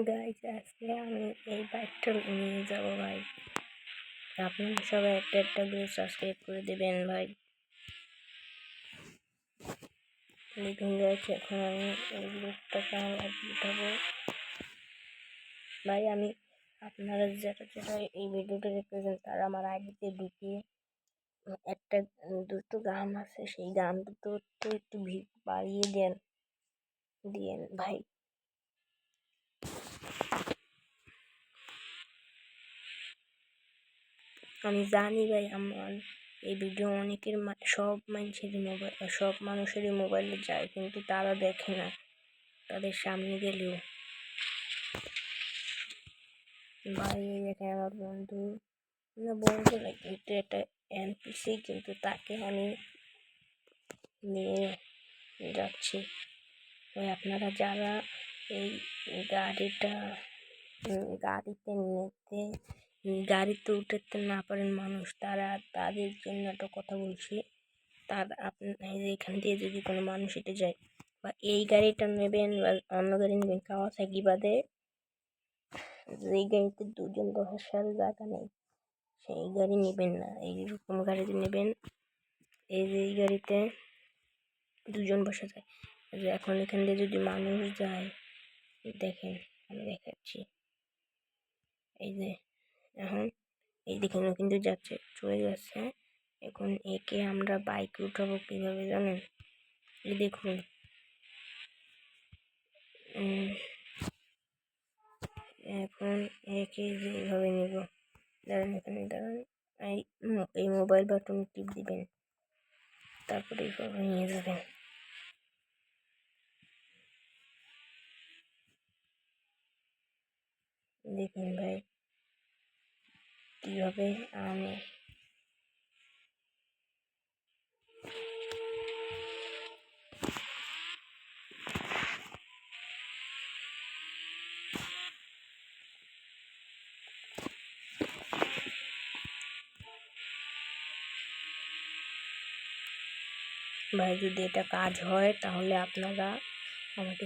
Guys আজকে আমি এই বাইকটা নিয়ে যাবো ভাই। আপনারা সবাই একটা একটা করে সাবস্ক্রাইব করে দেবেন ভাই। দেখুন গাইজ, এখন আমি এই লোকটাকে আমার উঠাবো ভাই। আমি আপনারা যারা এই ভিডিওটা দেখতেছেন তারা আমার আইডিতে ঢুকিয়ে একটা দুটো গান আছে, সেই গান দুটো একটু বাড়িয়ে দিয়েন ভাই। আমি জানি ভাই, আমার এই ভিডিও অনেকের সব মানুষেরই মোবাইলে যায়, কিন্তু তারা দেখে না তাদের সামনে গেলেও। ভাই দেখে আমার বন্ধু না কিন্তু একটা এনপিসি, কিন্তু তাকে আমি নিয়ে যাচ্ছি ভাই। আপনারা যারা এই গাড়িতে উঠতে না পারেন মানুষ, তাদের জন্য একটা কথা বলছি। এখান দিয়ে যদি কোনো মানুষ হেঁটে যায় বা এই গাড়িটা নেবেন বা অন্য গাড়ি নেবেন, কাওয়াসাকি বাদে যেই গাড়িতে দুজন বসার জায়গা নেই সেই গাড়ি নেবেন না। এইরকম গাড়িতে নেবেন এই গাড়িতে দুজন বসা যায়। এখন এখান দিয়ে যদি মানুষ যায়, দেখেন আমি দেখাচ্ছি, এই যে এখন এই দেখেন ও কিন্তু যাচ্ছে, চলে যাচ্ছে। এখন একে আমরা বাইকে উঠাবো কীভাবে জানেন? এই দেখুন, এখন একে যেভাবে নেব, দাঁড়ান এখানে দাঁড়ান, এই মোবাইল বাটন টিপ দিবেন, তারপরে এইভাবে নিয়ে যাবেন। দেখুন ভাই কীভাবে আমি ভাই, যদি এটা কাজ হয় তাহলে আপনারা আমাকে